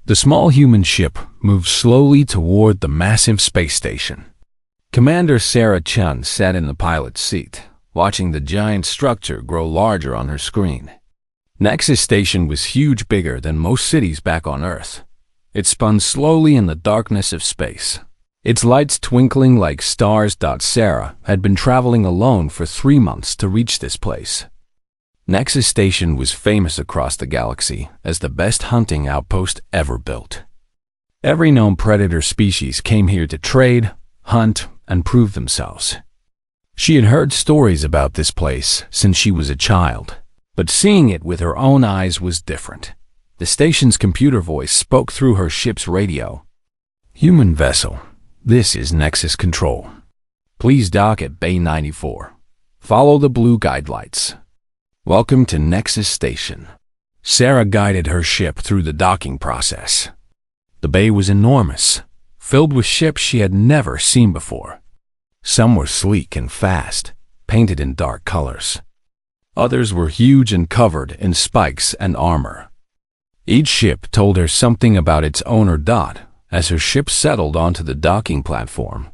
The small human ship moved slowly toward the massive space station. Commander Sarah Chun sat in the pilot's seat, watching the giant structure grow larger on her screen. Nexus Station was huge, bigger than most cities back on Earth. It spun slowly in the darkness of space, its lights twinkling like stars. Sarah had been traveling alone for 3 months to reach this place. Nexus Station was famous across the galaxy as the best hunting outpost ever built. Every known predator species came here to trade, hunt, and prove themselves. She had heard stories about this place since she was a child, but seeing it with her own eyes was different. The station's computer voice spoke through her ship's radio. "Human vessel, this is Nexus Control. Please dock at Bay 94. Follow the blue guide lights. Welcome to Nexus Station." Sarah guided her ship through the docking process. The bay was enormous, filled with ships she had never seen before. Some were sleek and fast, painted in dark colors. Others were huge and covered in spikes and armor. Each ship told her something about its owner. As her ship settled onto the docking platform,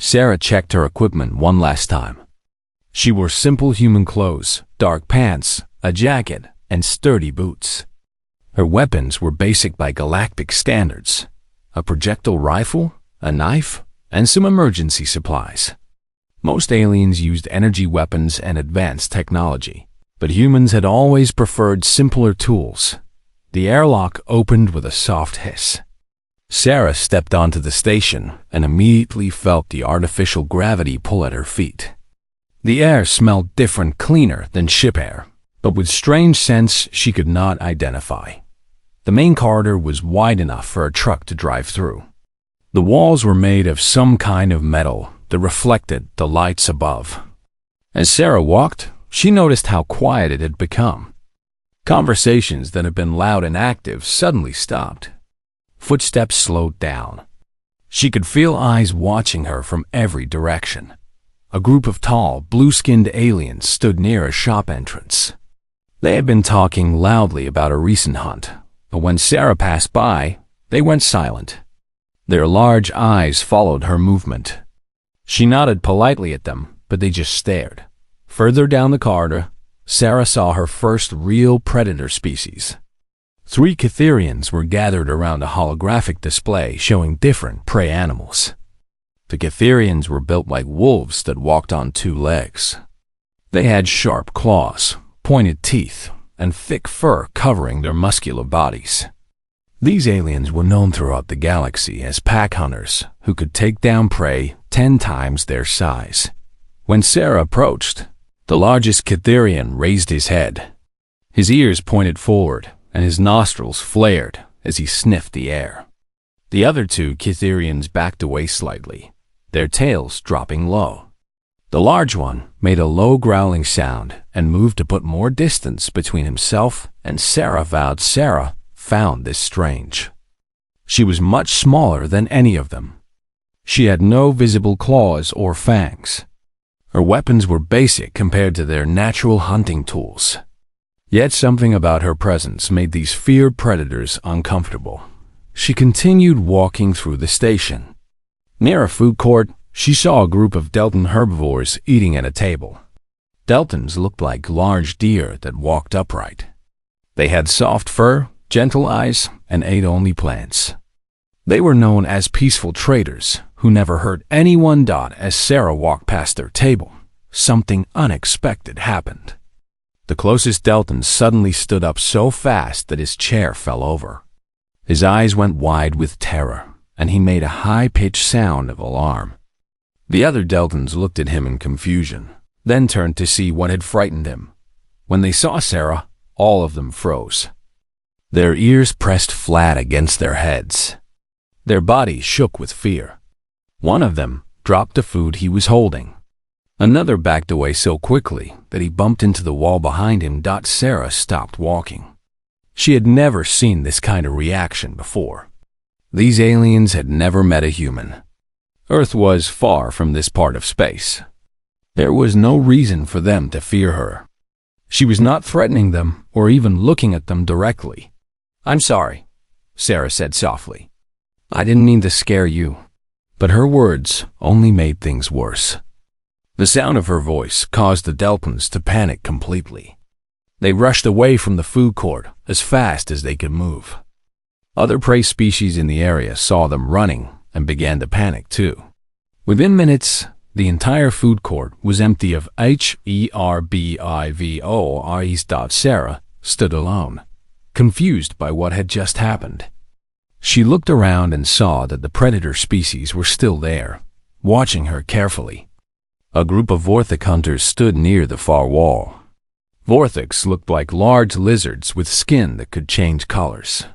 Sarah checked her equipment one last time. She wore simple human clothes, dark pants, a jacket, and sturdy boots. Her weapons were basic by galactic standards: a projectile rifle, a knife, and some emergency supplies. Most aliens used energy weapons and advanced technology, but humans had always preferred simpler tools. The airlock opened with a soft hiss. Sarah stepped onto the station and immediately felt the artificial gravity pull at her feet. The air smelled different, cleaner than ship air, but with strange scents she could not identify. The main corridor was wide enough for a truck to drive through. The walls were made of some kind of metal that reflected the lights above. As Sarah walked, she noticed how quiet it had become. Conversations that had been loud and active suddenly stopped. Footsteps slowed down. She could feel eyes watching her from every direction. A group of tall, blue-skinned aliens stood near a shop entrance. They had been talking loudly about a recent hunt, but when Sarah passed by, they went silent. Their large eyes followed her movement. She nodded politely at them, but they just stared. Further down the corridor, Sarah saw her first real predator species. 3 Catherians were gathered around a holographic display showing different prey animals. The Catherians were built like wolves that walked on 2 legs. They had sharp claws, pointed teeth, and thick fur covering their muscular bodies. These aliens were known throughout the galaxy as pack hunters who could take down prey 10 times their size. When Sarah approached, the largest Catherian raised his head. His ears pointed forward, and his nostrils flared as he sniffed the air. The other 2 Catherians backed away slightly, their tails dropping low. The large one made a low growling sound and moved to put more distance between himself and Sarah. Sarah found this strange. She was much smaller than any of them. She had no visible claws or fangs. Her weapons were basic compared to their natural hunting tools. Yet something about her presence made these feared predators uncomfortable. She continued walking through the station. Near a food court, she saw a group of Deltan herbivores eating at a table. Deltans looked like large deer that walked upright. They had soft fur, gentle eyes, and ate only plants. They were known as peaceful traders who never hurt anyone. As Sarah walked past their table, something unexpected happened. The closest Deltan suddenly stood up so fast that his chair fell over. His eyes went wide with terror, and he made a high-pitched sound of alarm. The other Deltans looked at him in confusion, then turned to see what had frightened him. When they saw Sarah, all of them froze. Their ears pressed flat against their heads. Their bodies shook with fear. One of them dropped the food he was holding. Another backed away so quickly that he bumped into the wall behind him. Sarah stopped walking. She had never seen this kind of reaction before. These aliens had never met a human. Earth was far from this part of space. There was no reason for them to fear her. She was not threatening them or even looking at them directly. "I'm sorry. Sarah said softly. I didn't mean to scare you. But her words only made things worse. The sound of her voice caused the Delpins to panic completely. They rushed away from the food court as fast as they could move. Other prey species in the area saw them running and began to panic too. Within minutes, the entire food court was empty of HERBIVORES. Sarah stood alone, confused by what had just happened. She looked around and saw that the predator species were still there, watching her carefully. A group of Vorthik hunters stood near the far wall. Vorthiks looked like large lizards with skin that could change colors.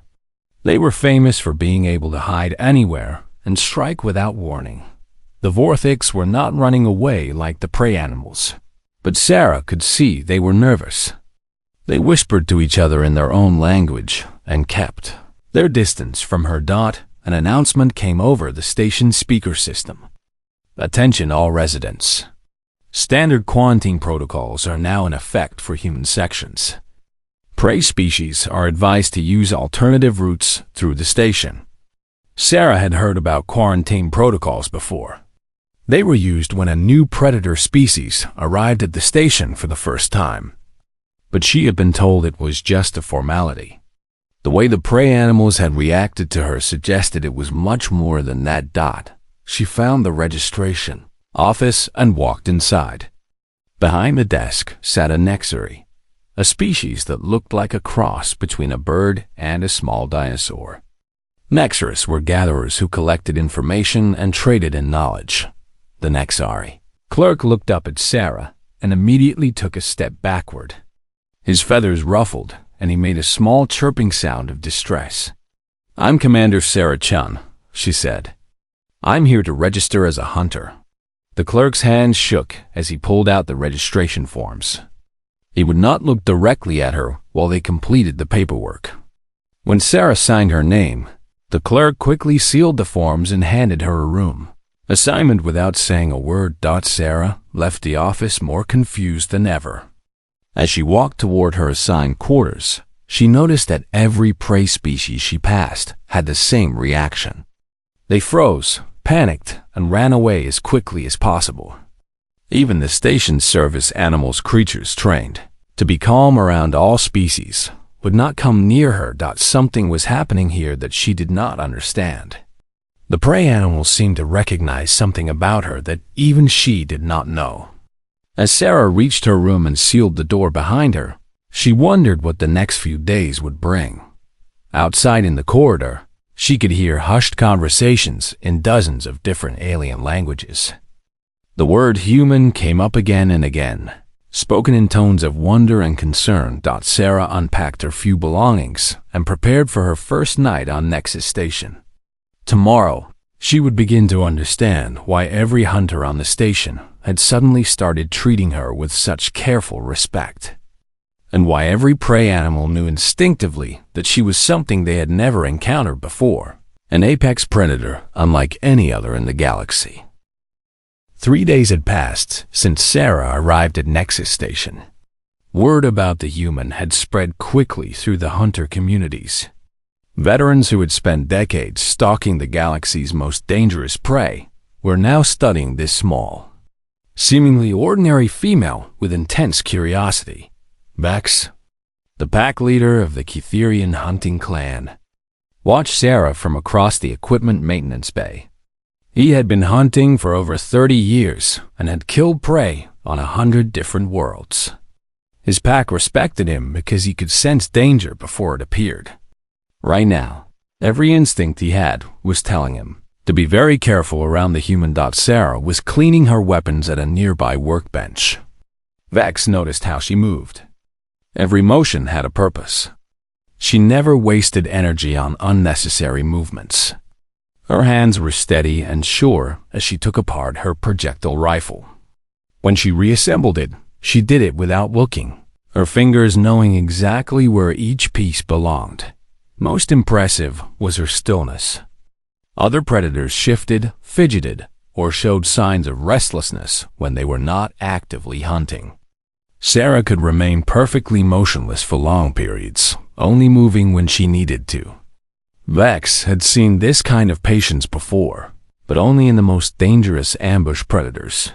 They were famous for being able to hide anywhere and strike without warning. The Vorthiks were not running away like the prey animals, but Sarah could see they were nervous. They whispered to each other in their own language and kept their distance from her. An announcement came over the station speaker system. Attention all residents. Standard quarantine protocols are now in effect for human sections. Prey species are advised to use alternative routes through the station. Sarah had heard about quarantine protocols before. They were used when a new predator species arrived at the station for the first time. But she had been told it was just a formality. The way the prey animals had reacted to her suggested it was much more than that. She found the registration office and walked inside. Behind the desk sat a Nexary, a species that looked like a cross between a bird and a small dinosaur. Nexaris were gatherers who collected information and traded in knowledge. The Nexari clerk looked up at Sarah and immediately took a step backward. His feathers ruffled, and he made a small chirping sound of distress. I'm Commander Sarah Chun, she said. I'm here to register as a hunter. The clerk's hand shook as he pulled out the registration forms. He would not look directly at her while they completed the paperwork. When Sarah signed her name, the clerk quickly sealed the forms and handed her a room. Assignment without saying a word. Sarah left the office more confused than ever. As she walked toward her assigned quarters, she noticed that every prey species she passed had the same reaction. They froze, panicked, and ran away as quickly as possible. Even the station service animals creatures trained to be calm around all species would not come near her. Something was happening here that she did not understand. The prey animals seemed to recognize something about her that even she did not know. As Sarah reached her room and sealed the door behind her, she wondered what the next few days would bring. Outside in the corridor, she could hear hushed conversations in dozens of different alien languages. The word human came up again and again, spoken in tones of wonder and concern. Sarah unpacked her few belongings and prepared for her first night on Nexus Station. Tomorrow, she would begin to understand why every hunter on the station had suddenly started treating her with such careful respect, and why every prey animal knew instinctively that she was something they had never encountered before, an apex predator unlike any other in the galaxy. 3 days had passed since Sarah arrived at Nexus Station. Word about the human had spread quickly through the hunter communities. Veterans who had spent decades stalking the galaxy's most dangerous prey were now studying this small, seemingly ordinary female with intense curiosity. Vex, the pack leader of the Ketherian hunting clan, watched Sarah from across the equipment maintenance bay. He had been hunting for over 30 years and had killed prey on 100 different worlds. His pack respected him because he could sense danger before it appeared. Right now, every instinct he had was telling him to be very careful around the human. Sarah was cleaning her weapons at a nearby workbench. Vex noticed how she moved. Every motion had a purpose. She never wasted energy on unnecessary movements. Her hands were steady and sure as she took apart her projectile rifle. When she reassembled it, she did it without looking, her fingers knowing exactly where each piece belonged. Most impressive was her stillness. Other predators shifted, fidgeted, or showed signs of restlessness when they were not actively hunting. Sarah could remain perfectly motionless for long periods, only moving when she needed to. Vex had seen this kind of patience before, but only in the most dangerous ambush predators.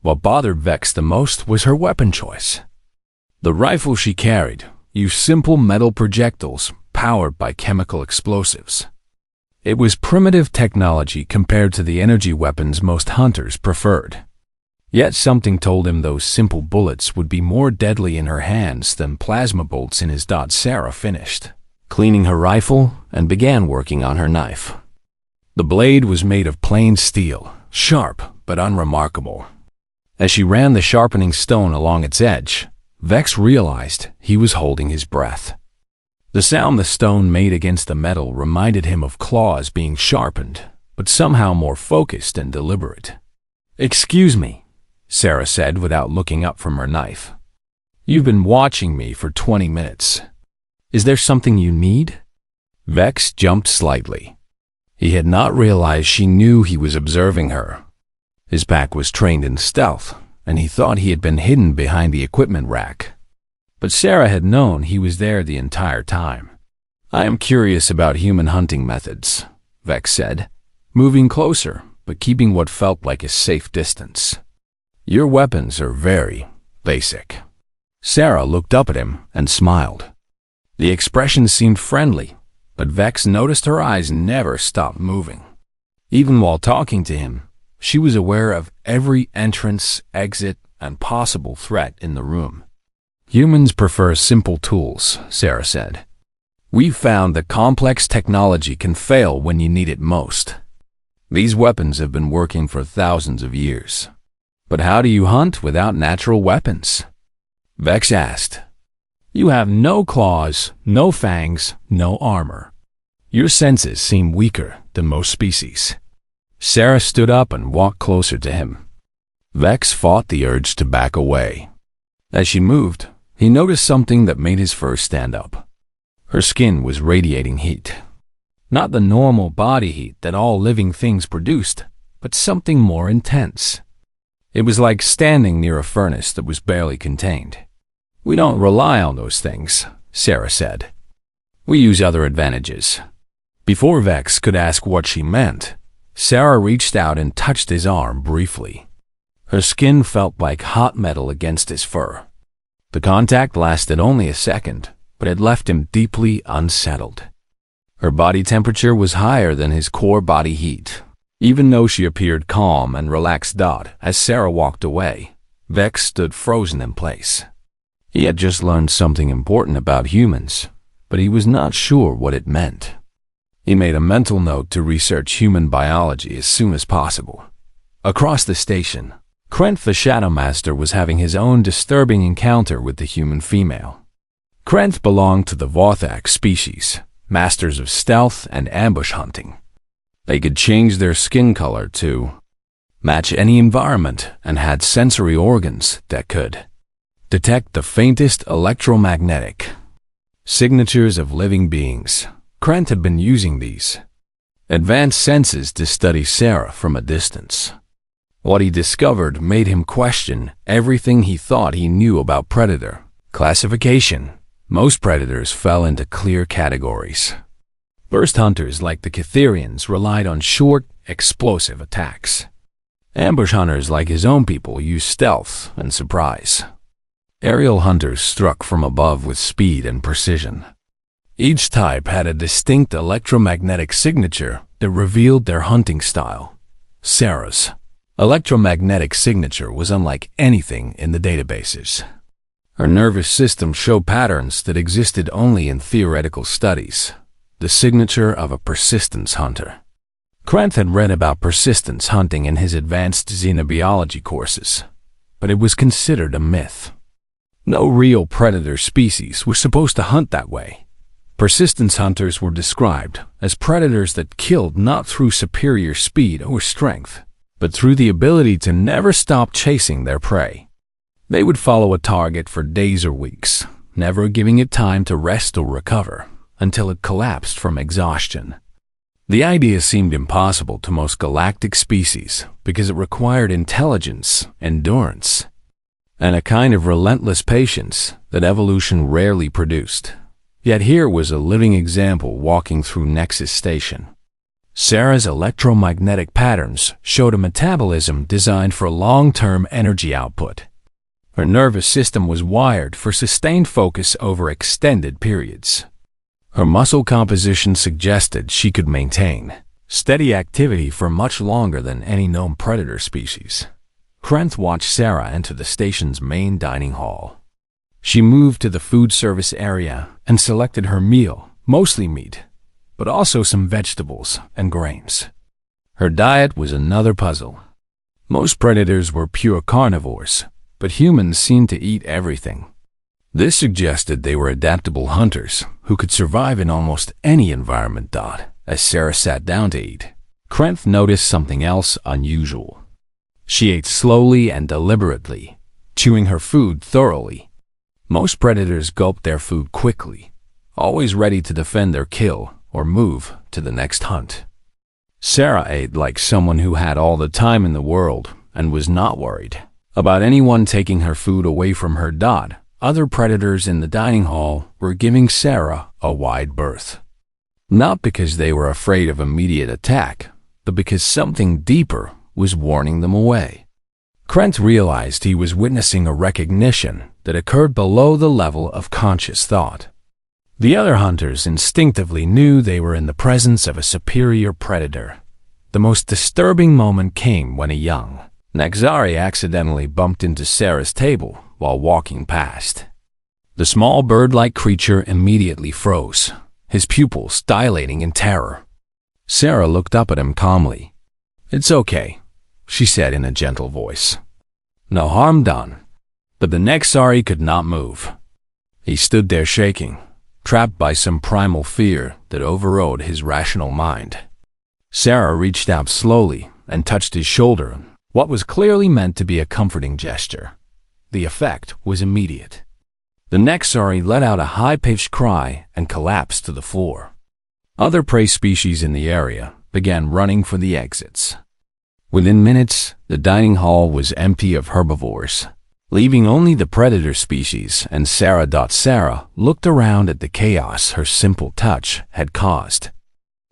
What bothered Vex the most was her weapon choice. The rifle she carried used simple metal projectiles powered by chemical explosives. It was primitive technology compared to the energy weapons most hunters preferred. Yet something told him those simple bullets would be more deadly in her hands than plasma bolts in his. Sarah finished cleaning her rifle and began working on her knife. The blade was made of plain steel, sharp but unremarkable. As she ran the sharpening stone along its edge, Vex realized he was holding his breath. The sound the stone made against the metal reminded him of claws being sharpened, but somehow more focused and deliberate. "Excuse me," Sarah said without looking up from her knife. "You've been watching me for 20 minutes. Is there something you need?" Vex jumped slightly. He had not realized she knew he was observing her. His pack was trained in stealth, and he thought he had been hidden behind the equipment rack. But Sarah had known he was there the entire time. "I am curious about human hunting methods," Vex said, moving closer but keeping what felt like a safe distance. "Your weapons are very basic." Sarah looked up at him and smiled. The expression seemed friendly, but Vex noticed her eyes never stopped moving. Even while talking to him, she was aware of every entrance, exit, and possible threat in the room. "Humans prefer simple tools," Sarah said. "We've found that complex technology can fail when you need it most. These weapons have been working for thousands of years. But how do you hunt without natural weapons?" Vex asked. "You have no claws, no fangs, no armor. Your senses seem weaker than most species." Sarah stood up and walked closer to him. Vex fought the urge to back away. As she moved, he noticed something that made his fur stand up. Her skin was radiating heat. Not the normal body heat that all living things produced, but something more intense. It was like standing near a furnace that was barely contained. "We don't rely on those things," Sarah said. "We use other advantages." Before Vex could ask what she meant, Sarah reached out and touched his arm briefly. Her skin felt like hot metal against his fur. The contact lasted only a second, but it left him deeply unsettled. Her body temperature was higher than his core body heat. Even though she appeared calm and relaxed. As Sarah walked away, Vex stood frozen in place. He had just learned something important about humans, but he was not sure what it meant. He made a mental note to research human biology as soon as possible. Across the station, Krent the Shadow Master was having his own disturbing encounter with the human female. Krent belonged to the Vothak species, masters of stealth and ambush hunting. They could change their skin color to match any environment and had sensory organs that could detect the faintest electromagnetic signatures of living beings. Krent had been using these advanced senses to study Sarah from a distance. What he discovered made him question everything he thought he knew about predator classification. Most predators fell into clear categories. Burst hunters like the Catherians relied on short, explosive attacks. Ambush hunters like his own people used stealth and surprise. Aerial hunters struck from above with speed and precision. Each type had a distinct electromagnetic signature that revealed their hunting style. Sarah's electromagnetic signature was unlike anything in the databases. Her nervous system showed patterns that existed only in theoretical studies, the signature of a persistence hunter. Krent had read about persistence hunting in his advanced xenobiology courses, but it was considered a myth. No real predator species was supposed to hunt that way. Persistence hunters were described as predators that killed not through superior speed or strength, but through the ability to never stop chasing their prey. They would follow a target for days or weeks, never giving it time to rest or recover, until it collapsed from exhaustion. The idea seemed impossible to most galactic species because it required intelligence, endurance, and a kind of relentless patience that evolution rarely produced. Yet here was a living example walking through Nexus Station. Sarah's electromagnetic patterns showed a metabolism designed for long-term energy output. Her nervous system was wired for sustained focus over extended periods. Her muscle composition suggested she could maintain steady activity for much longer than any known predator species. Krenth watched Sarah enter the station's main dining hall. She moved to the food service area and selected her meal, mostly meat, but also some vegetables and grains. Her diet was another puzzle. Most predators were pure carnivores, but humans seemed to eat everything. This suggested they were adaptable hunters who could survive in almost any environment. As Sarah sat down to eat, Krenth noticed something else unusual. She ate slowly and deliberately, chewing her food thoroughly. Most predators gulped their food quickly, always ready to defend their kill or move to the next hunt. Sarah ate like someone who had all the time in the world and was not worried about anyone taking her food away from her. Other predators in the dining hall were giving Sarah a wide berth. Not because they were afraid of immediate attack, but because something deeper was warning them away. Krenth realized he was witnessing a recognition that occurred below the level of conscious thought. The other hunters instinctively knew they were in the presence of a superior predator. The most disturbing moment came when a young Naxari accidentally bumped into Sarah's table while walking past. The small bird-like creature immediately froze, his pupils dilating in terror. Sarah looked up at him calmly. "It's okay," she said in a gentle voice. "No harm done." But the Naxari could not move. He stood there shaking, trapped by some primal fear that overrode his rational mind. Sarah reached out slowly and touched his shoulder, what was clearly meant to be a comforting gesture. The effect was immediate. The Naxari let out a high-pitched cry and collapsed to the floor. Other prey species in the area began running for the exits. Within minutes, the dining hall was empty of herbivores, leaving only the predator species, and Sarah. Sarah looked around at the chaos her simple touch had caused.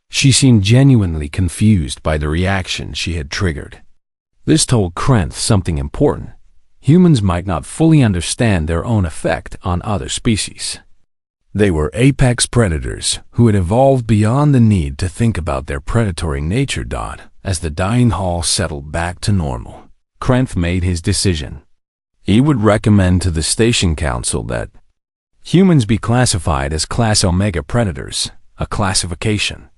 She seemed genuinely confused by the reaction she had triggered. This told Krenth something important. Humans might not fully understand their own effect on other species. They were apex predators who had evolved beyond the need to think about their predatory nature. As the dining hall settled back to normal, Krenth made his decision. He would recommend to the station council that humans be classified as Class Omega predators, a classification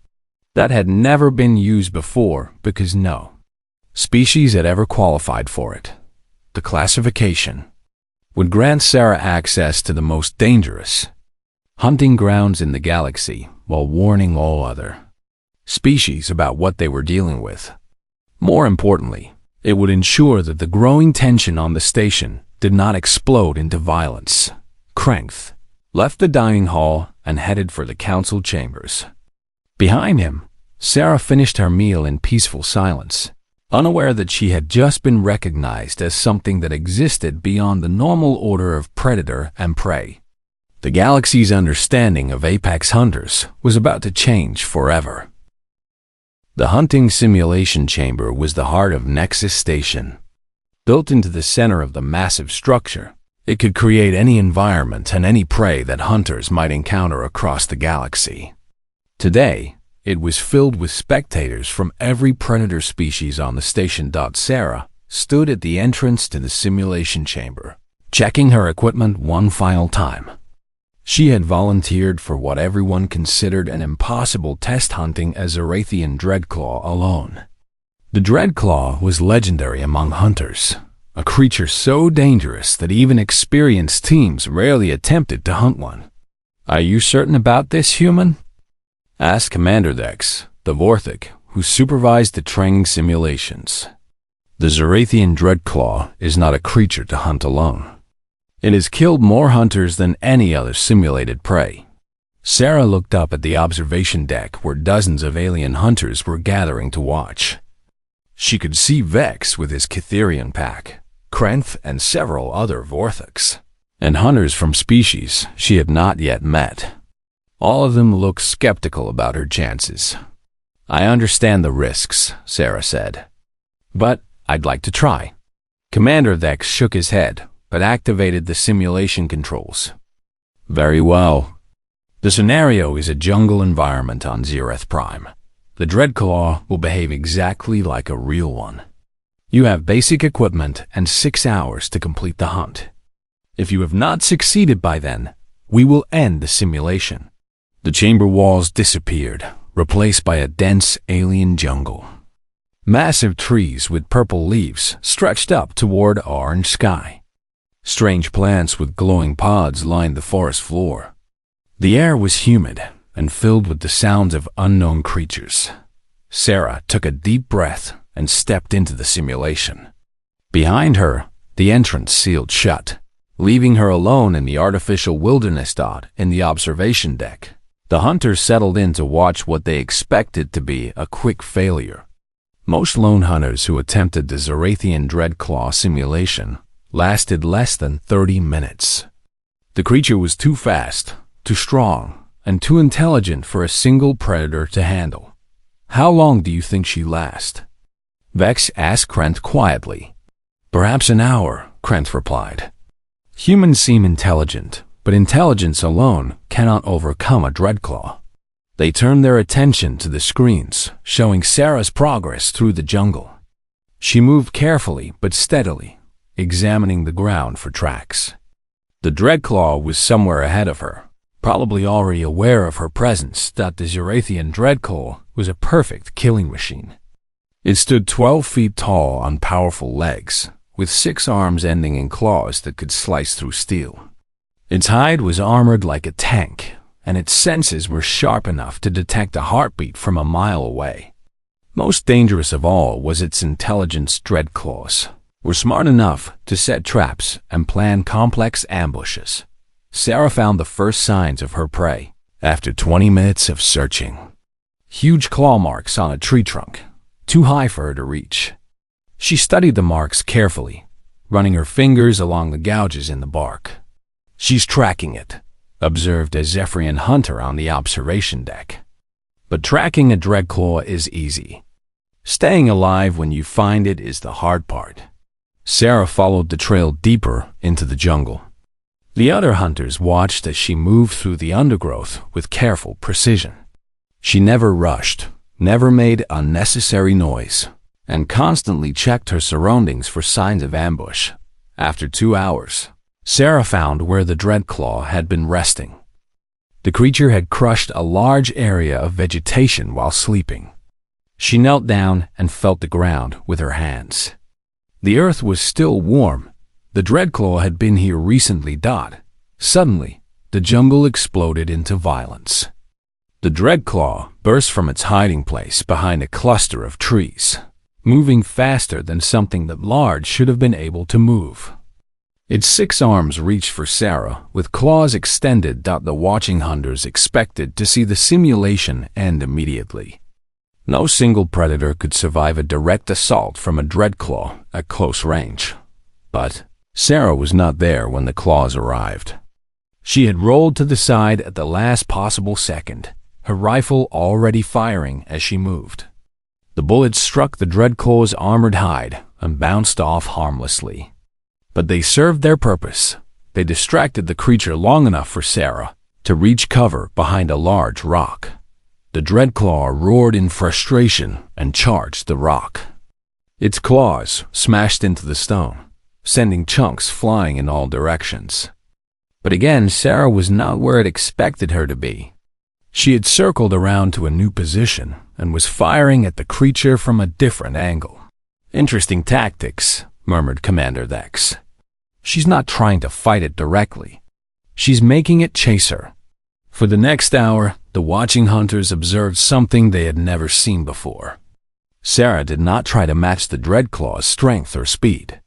that had never been used before because no species had ever qualified for it. The classification would grant Sarah access to the most dangerous hunting grounds in the galaxy while warning all other species about what they were dealing with. More importantly, it would ensure that the growing tension on the station did not explode into violence. Krenth left the dining hall and headed for the council chambers. Behind him, Sarah finished her meal in peaceful silence, unaware that she had just been recognized as something that existed beyond the normal order of predator and prey. The galaxy's understanding of apex hunters was about to change forever. The hunting simulation chamber was the heart of Nexus Station. Built into the center of the massive structure, it could create any environment and any prey that hunters might encounter across the galaxy. Today, it was filled with spectators from every predator species on the station. Sarah stood at the entrance to the simulation chamber, checking her equipment one final time. She had volunteered for what everyone considered an impossible test, hunting a Zarathian Dreadclaw alone. The Dreadclaw was legendary among hunters, a creature so dangerous that even experienced teams rarely attempted to hunt one. "Are you certain about this, human?" asked Commander Dex, the Vorthik, who supervised the training simulations. "The Zarathian Dreadclaw is not a creature to hunt alone. It has killed more hunters than any other simulated prey." Sarah looked up at the observation deck where dozens of alien hunters were gathering to watch. She could see Vex with his Catherian pack, Krenth and several other Vorthiks, and hunters from species she had not yet met. All of them looked skeptical about her chances. "I understand the risks," Sarah said, "but I'd like to try." Commander Vex shook his head, but activated the simulation controls. "Very well. The scenario is a jungle environment on Zereth Prime. The Dreadclaw will behave exactly like a real one. You have basic equipment and 6 hours to complete the hunt. If you have not succeeded by then, we will end the simulation." The chamber walls disappeared, replaced by a dense alien jungle. Massive trees with purple leaves stretched up toward orange sky. Strange plants with glowing pods lined the forest floor. The air was humid and filled with the sounds of unknown creatures. Sarah took a deep breath and stepped into the simulation. Behind her, the entrance sealed shut, leaving her alone in the artificial wilderness dot in the observation deck. The hunters settled in to watch what they expected to be a quick failure. Most lone hunters who attempted the Zerathian Dreadclaw simulation lasted less than 30 minutes. The creature was too fast, too strong, and too intelligent for a single predator to handle. "How long do you think she lasts?" Vex asked Krent quietly. "Perhaps an hour," Krent replied. "Humans seem intelligent, but intelligence alone cannot overcome a Dreadclaw." They turned their attention to the screens, showing Sarah's progress through the jungle. She moved carefully but steadily, examining the ground for tracks. The Dreadclaw was somewhere ahead of her, probably already aware of her presence, that the Zerathian Dreadclaw was a perfect killing machine. It stood 12 feet tall on powerful legs, with 6 arms ending in claws that could slice through steel. Its hide was armored like a tank, and its senses were sharp enough to detect a heartbeat from a mile away. Most dangerous of all was its intelligence. Dreadclaws were smart enough to set traps and plan complex ambushes. Sarah found the first signs of her prey after 20 minutes of searching. Huge claw marks on a tree trunk, too high for her to reach. She studied the marks carefully, running her fingers along the gouges in the bark. "She's tracking it," observed a Zephyrian hunter on the observation deck. But tracking a Dreadclaw is easy. Staying alive when you find it is the hard part. Sarah followed the trail deeper into the jungle. The other hunters watched as she moved through the undergrowth with careful precision. She never rushed, never made unnecessary noise, and constantly checked her surroundings for signs of ambush. After 2 hours, Sarah found where the Dreadclaw had been resting. The creature had crushed a large area of vegetation while sleeping. She knelt down and felt the ground with her hands. The earth was still warm. The Dreadclaw had been here recently. Suddenly, the jungle exploded into violence. The Dreadclaw burst from its hiding place behind a cluster of trees, moving faster than something that large should have been able to move. Its 6 arms reached for Sarah, with claws extended. The watching hunters expected to see the simulation end immediately. No single predator could survive a direct assault from a Dreadclaw at close range. But Sarah was not there when the claws arrived. She had rolled to the side at the last possible second, her rifle already firing as she moved. The bullets struck the Dreadclaw's armored hide and bounced off harmlessly. But they served their purpose. They distracted the creature long enough for Sarah to reach cover behind a large rock. The Dreadclaw roared in frustration and charged the rock. Its claws smashed into the stone, sending chunks flying in all directions. But again, Sarah was not where it expected her to be. She had circled around to a new position and was firing at the creature from a different angle. "Interesting tactics," murmured Commander Vex. "She's not trying to fight it directly. She's making it chase her." For the next hour, the watching hunters observed something they had never seen before. Sarah did not try to match the Dreadclaw's strength or speed.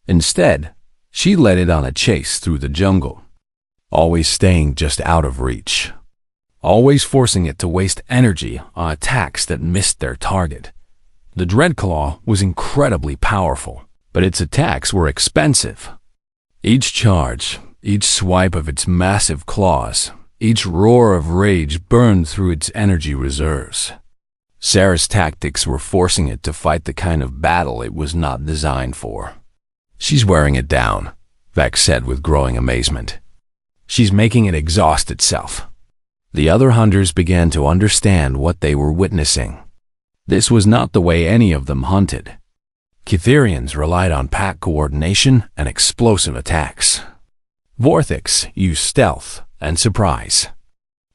Instead, she led it on a chase through the jungle, always staying just out of reach, always forcing it to waste energy on attacks that missed their target. The Dreadclaw was incredibly powerful, but its attacks were expensive. Each charge, each swipe of its massive claws, Each roar of rage burned through its energy reserves. Sarah's tactics were forcing it to fight the kind of battle it was not designed for. "She's wearing it down," Vex said with growing amazement. "She's making it exhaust itself." The other hunters began to understand what they were witnessing. This was not the way any of them hunted. Cytherians relied on pack coordination and explosive attacks. Vorthix used stealth and surprise.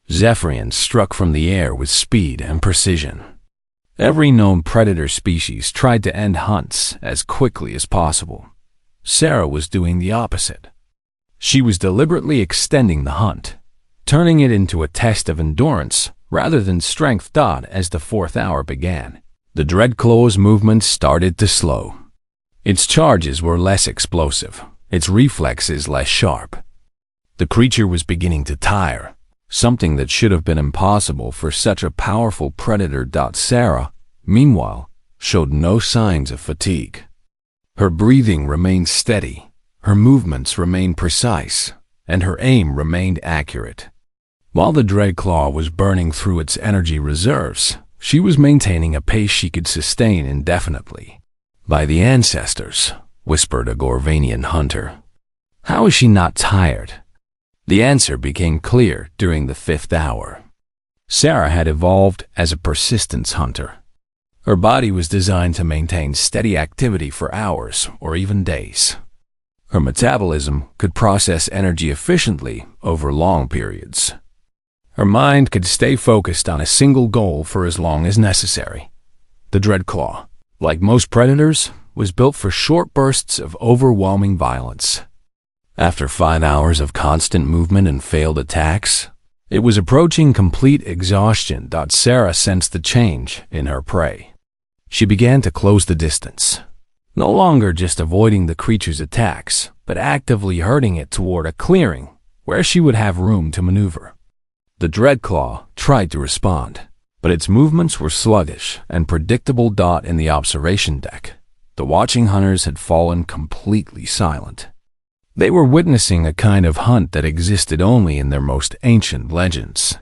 Zephyrians struck from the air with speed and precision. Every known predator species tried to end hunts as quickly as possible. Sarah was doing the opposite. She was deliberately extending the hunt, turning it into a test of endurance rather than strength. As the fourth hour began, the Dreadclaw's movements started to slow. Its charges were less explosive, its reflexes less sharp. The creature was beginning to tire, something that should have been impossible for such a powerful predator. Sarah, meanwhile, showed no signs of fatigue. Her breathing remained steady, her movements remained precise, and her aim remained accurate. While the Dreadclaw was burning through its energy reserves, she was maintaining a pace she could sustain indefinitely. "By the ancestors," whispered a Gorvanian hunter. "How is she not tired?" The answer became clear during the fifth hour. Sarah had evolved as a persistence hunter. Her body was designed to maintain steady activity for hours or even days. Her metabolism could process energy efficiently over long periods. Her mind could stay focused on a single goal for as long as necessary. The Dreadclaw, like most predators, was built for short bursts of overwhelming violence. After 5 hours of constant movement and failed attacks, it was approaching complete exhaustion. Sarah sensed the change in her prey. She began to close the distance, no longer just avoiding the creature's attacks, but actively herding it toward a clearing where she would have room to maneuver. The Dreadclaw tried to respond, but its movements were sluggish and predictable. In the observation deck, the watching hunters had fallen completely silent. They were witnessing a kind of hunt that existed only in their most ancient legends.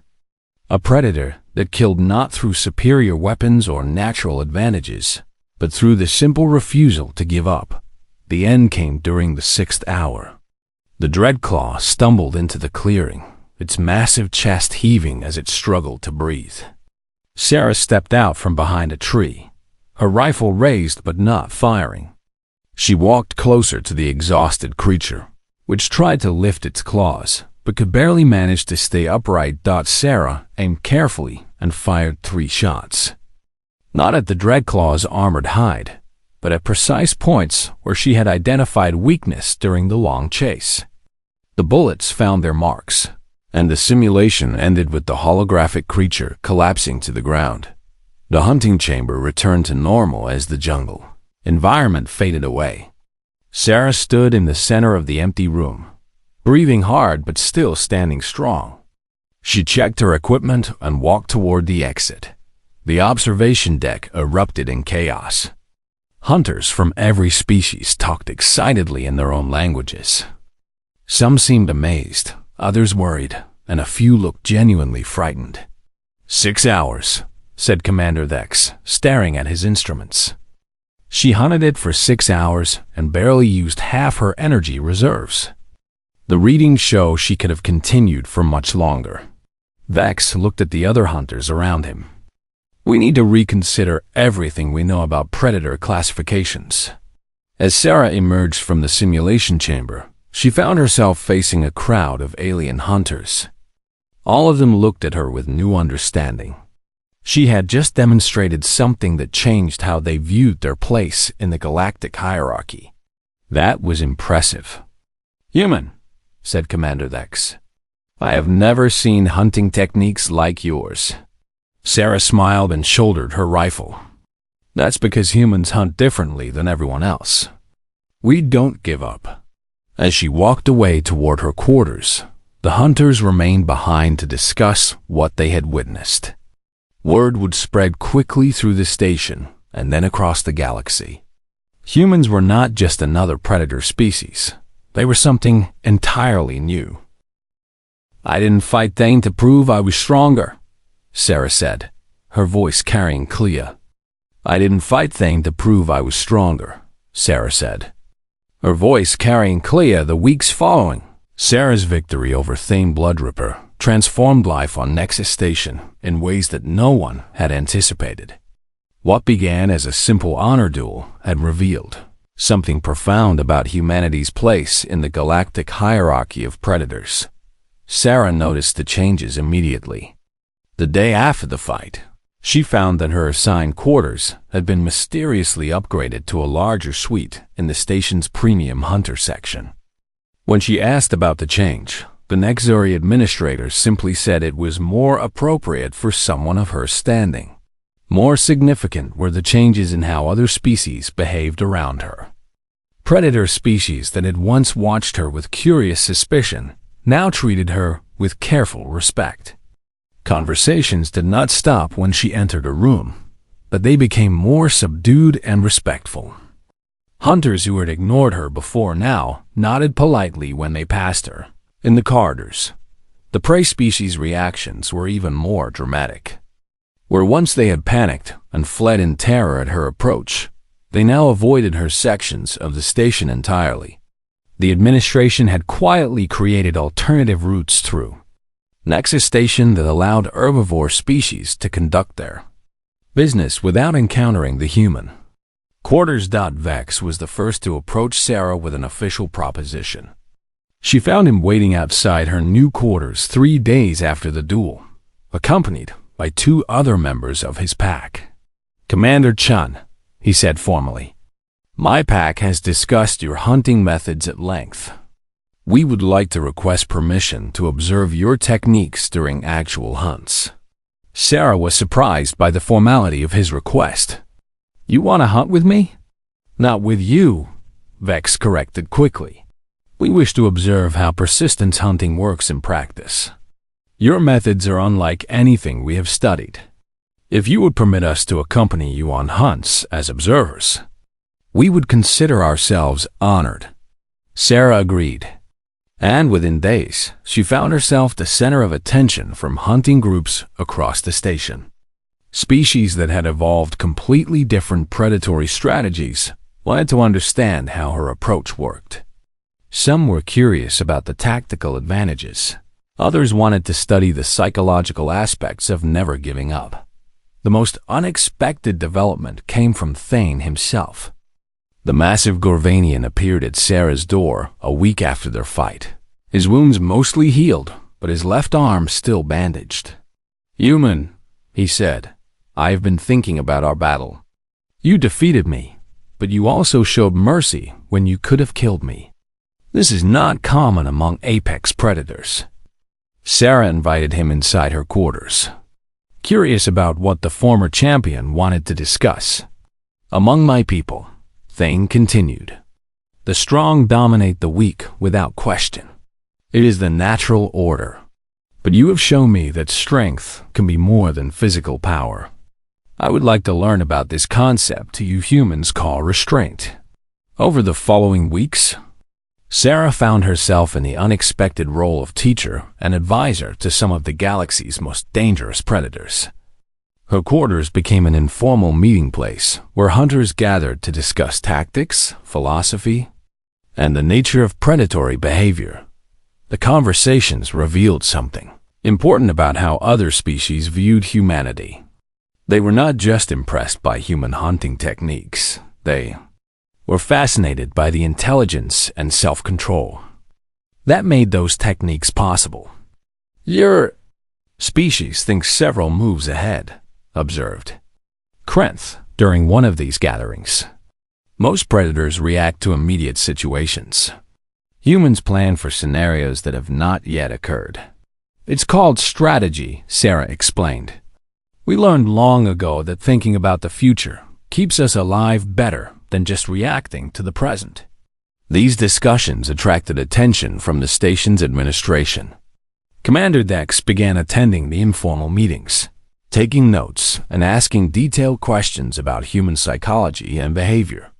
A predator that killed not through superior weapons or natural advantages, but through the simple refusal to give up. The end came during the 6th hour. The Dreadclaw stumbled into the clearing, its massive chest heaving as it struggled to breathe. Sarah stepped out from behind a tree, her rifle raised but not firing. She walked closer to the exhausted creature, which tried to lift its claws, but could barely manage to stay upright. Sarah aimed carefully and fired 3 shots. Not at the Dreadclaw's armored hide, but at precise points where she had identified weakness during the long chase. The bullets found their marks, and the simulation ended with the holographic creature collapsing to the ground. The hunting chamber returned to normal as the jungle environment faded away. Sarah stood in the center of the empty room, breathing hard but still standing strong. She checked her equipment and walked toward the exit. The observation deck erupted in chaos. Hunters from every species talked excitedly in their own languages. Some seemed amazed, others worried, and a few looked genuinely frightened. 6 hours, said Commander Vex, staring at his instruments. She hunted it for 6 hours and barely used half her energy reserves. The readings show she could have continued for much longer. Vex looked at the other hunters around him. "We need to reconsider everything we know about predator classifications." As Sarah emerged from the simulation chamber, she found herself facing a crowd of alien hunters. All of them looked at her with new understanding. She had just demonstrated something that changed how they viewed their place in the galactic hierarchy. That was impressive. "Human," said Commander Vex, "I have never seen hunting techniques like yours." Sarah smiled and shouldered her rifle. "That's because humans hunt differently than everyone else. We don't give up." As she walked away toward her quarters, the hunters remained behind to discuss what they had witnessed. Word would spread quickly through the station and then across the galaxy. Humans were not just another predator species. They were something entirely new. I didn't fight Thane to prove I was stronger, Sarah said, her voice carrying Clea. I didn't fight Thane to prove I was stronger, Sarah said, her voice carrying Clea the weeks following. Sarah's victory over Thane Bloodripper transformed life on Nexus Station in ways that no one had anticipated. What began as a simple honor duel had revealed something profound about humanity's place in the galactic hierarchy of predators. Sarah noticed the changes immediately. The day after the fight, she found that her assigned quarters had been mysteriously upgraded to a larger suite in the station's premium hunter section. When she asked about the change, the Nexuri administrator simply said it was more appropriate for someone of her standing. More significant were the changes in how other species behaved around her. Predator species that had once watched her with curious suspicion now treated her with careful respect. Conversations did not stop when she entered a room, but they became more subdued and respectful. Hunters who had ignored her before now nodded politely when they passed her. In the corridors, the prey species' reactions were even more dramatic. Where once they had panicked and fled in terror at her approach, they now avoided her sections of the station entirely. The administration had quietly created alternative routes through Nexus Station that allowed herbivore species to conduct their business without encountering the human. Quarters.Vex was the first to approach Sarah with an official proposition. She found him waiting outside her new quarters 3 days after the duel, accompanied by 2 other members of his pack. Commander Chun, he said formally, my pack has discussed your hunting methods at length. We would like to request permission to observe your techniques during actual hunts. Sarah was surprised by the formality of his request. You want to hunt with me? Not with you, Vex corrected quickly. We wish to observe how persistence hunting works in practice. Your methods are unlike anything we have studied. If you would permit us to accompany you on hunts as observers, we would consider ourselves honored. Sarah agreed, and within days, she found herself the center of attention from hunting groups across the station. Species that had evolved completely different predatory strategies wanted to understand how her approach worked. Some were curious about the tactical advantages. Others wanted to study the psychological aspects of never giving up. The most unexpected development came from Thane himself. The massive Gorvanian appeared at Sarah's door a week after their fight. His wounds mostly healed, but his left arm still bandaged. Human, he said, I have been thinking about our battle. You defeated me, but you also showed mercy when you could have killed me. This is not common among apex predators. Sarah invited him inside her quarters, curious about what the former champion wanted to discuss. Among my people, Thane continued, the strong dominate the weak without question. It is the natural order. But you have shown me that strength can be more than physical power. I would like to learn about this concept you humans call restraint. Over the following weeks, Sarah found herself in the unexpected role of teacher and advisor to some of the galaxy's most dangerous predators. Her quarters became an informal meeting place where hunters gathered to discuss tactics, philosophy, and the nature of predatory behavior. The conversations revealed something important about how other species viewed humanity. They were not just impressed by human hunting techniques. They were fascinated by the intelligence and self-control that made those techniques possible. Your species thinks several moves ahead, observed Krenth during one of these gatherings. Most predators react to immediate situations. Humans plan for scenarios that have not yet occurred. It's called strategy, Sarah explained. We learned long ago that thinking about the future keeps us alive better than just reacting to the present. These discussions attracted attention from the station's administration. Commander Dex began attending the informal meetings, taking notes and asking detailed questions about human psychology and behavior.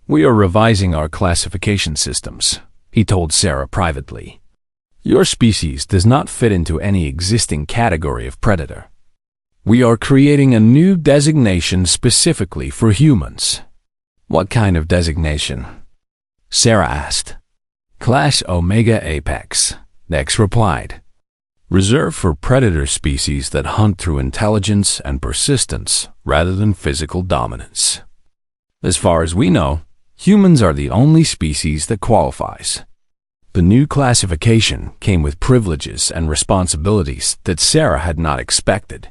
We are revising our classification systems, he told Sarah privately. Your species does not fit into any existing category of predator. We are creating a new designation specifically for humans." "What kind of designation?" Sarah asked. "Class Omega Apex," Dex replied. "Reserved for predator species that hunt through intelligence and persistence rather than physical dominance. As far as we know, humans are the only species that qualifies." The new classification came with privileges and responsibilities that Sarah had not expected.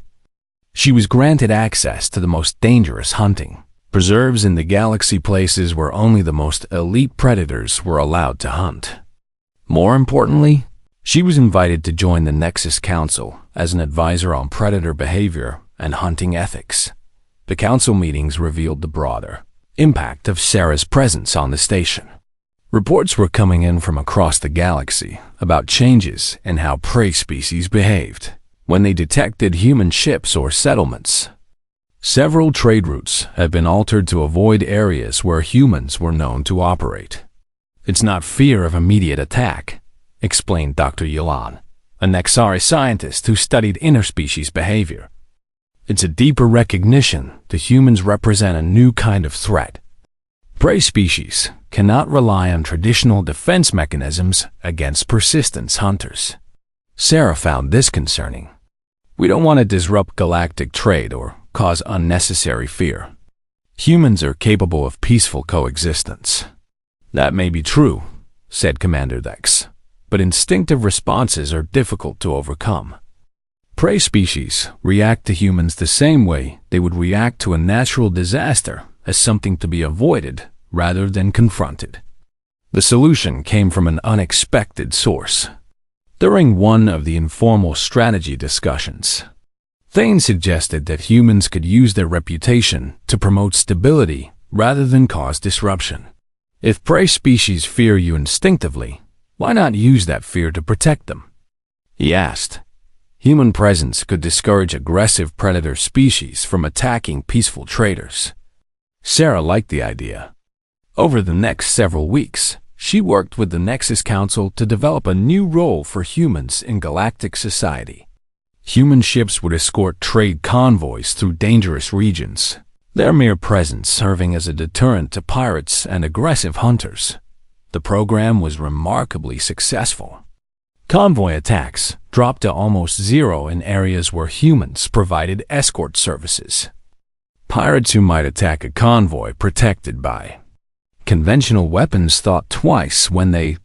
She was granted access to the most dangerous hunting preserves in the galaxy, places where only the most elite predators were allowed to hunt. More importantly, she was invited to join the Nexus Council as an advisor on predator behavior and hunting ethics. The council meetings revealed the broader impact of Sarah's presence on the station. Reports were coming in from across the galaxy about changes in how prey species behaved when they detected human ships or settlements. Several trade routes had been altered to avoid areas where humans were known to operate. "It's not fear of immediate attack," explained Dr. Yulan, a Nexari scientist who studied interspecies behavior. "It's a deeper recognition that humans represent a new kind of threat. Prey species cannot rely on traditional defense mechanisms against persistence hunters." Sarah found this concerning. "We don't want to disrupt galactic trade or cause unnecessary fear. Humans are capable of peaceful coexistence." "That may be true," said Commander Dex, "but instinctive responses are difficult to overcome. Prey species react to humans the same way they would react to a natural disaster, as something to be avoided rather than confronted." The solution came from an unexpected source. During one of the informal strategy discussions, Thane suggested that humans could use their reputation to promote stability rather than cause disruption. If prey species fear you instinctively, why not use that fear to protect them? He asked. Human presence could discourage aggressive predator species from attacking peaceful traders. Sarah liked the idea. Over the next several weeks, she worked with the Nexus Council to develop a new role for humans in galactic society. Human ships would escort trade convoys through dangerous regions, their mere presence serving as a deterrent to pirates and aggressive hunters. The program was remarkably successful. Convoy attacks dropped to almost zero in areas where humans provided escort services. Pirates who might attack a convoy protected by conventional weapons thought twice when they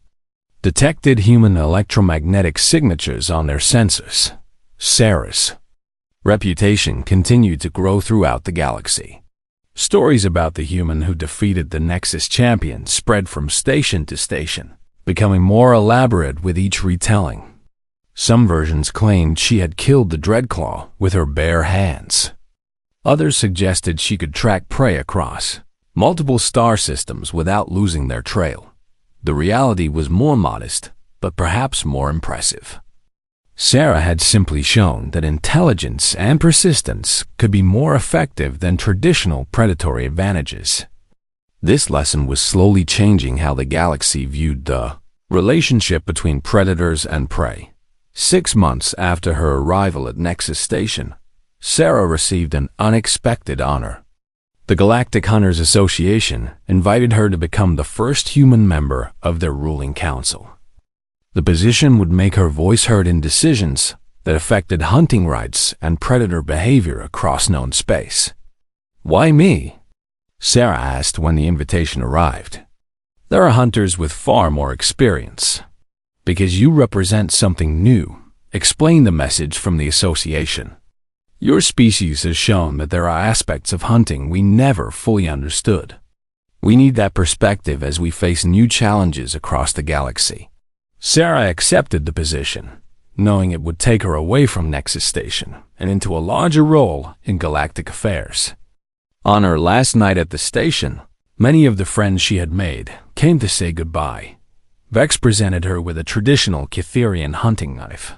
detected human electromagnetic signatures on their sensors. Sarah's reputation continued to grow throughout the galaxy. Stories about the human who defeated the Nexus champion spread from station to station, becoming more elaborate with each retelling. Some versions claimed she had killed the Dreadclaw with her bare hands. Others suggested she could track prey across multiple star systems without losing their trail. The reality was more modest, but perhaps more impressive. Sarah had simply shown that intelligence and persistence could be more effective than traditional predatory advantages. This lesson was slowly changing how the galaxy viewed the relationship between predators and prey. 6 months after her arrival at Nexus Station, Sarah received an unexpected honor. The Galactic Hunters Association invited her to become the first human member of their ruling council. The position would make her voice heard in decisions that affected hunting rights and predator behavior across known space. "Why me?" Sarah asked when the invitation arrived. "There are hunters with far more experience." "Because you represent something new," explained the message from the association. "Your species has shown that there are aspects of hunting we never fully understood. We need that perspective as we face new challenges across the galaxy." Sarah accepted the position, knowing it would take her away from Nexus Station and into a larger role in galactic affairs. On her last night at the station, many of the friends she had made came to say goodbye. Vex presented her with a traditional Cytherian hunting knife,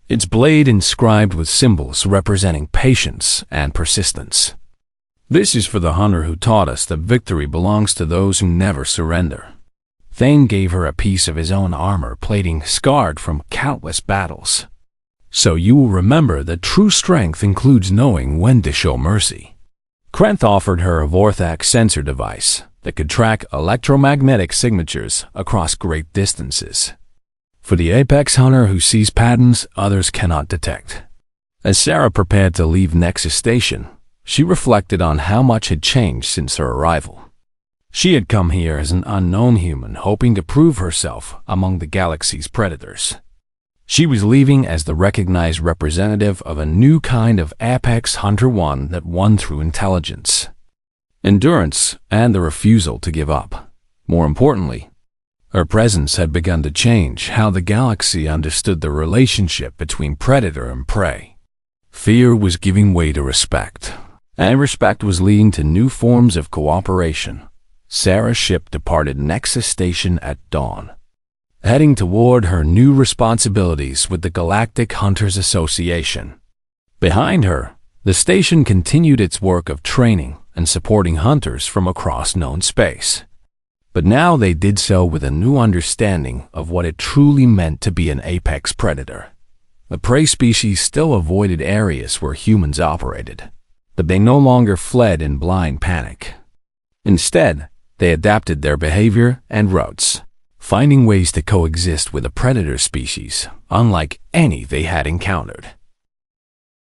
its blade inscribed with symbols representing patience and persistence. "This is for the hunter who taught us that victory belongs to those who never surrender." Thane gave her a piece of his own armor plating scarred from countless battles. So you will remember that true strength includes knowing when to show mercy. Krenth offered her a Vorthak sensor device that could track electromagnetic signatures across great distances. For the apex hunter who sees patterns others cannot detect. As Sarah prepared to leave Nexus Station, she reflected on how much had changed since her arrival. She had come here as an unknown human hoping to prove herself among the galaxy's predators. She was leaving as the recognized representative of a new kind of apex hunter, one that won through intelligence, endurance, and the refusal to give up. More importantly, her presence had begun to change how the galaxy understood the relationship between predator and prey. Fear was giving way to respect, and respect was leading to new forms of cooperation. Sarah's ship departed Nexus Station at dawn, heading toward her new responsibilities with the Galactic Hunters Association. Behind her, the station continued its work of training and supporting hunters from across known space. But now they did so with a new understanding of what it truly meant to be an apex predator. The prey species still avoided areas where humans operated, but they no longer fled in blind panic. Instead, they adapted their behavior and routes, finding ways to coexist with a predator species unlike any they had encountered.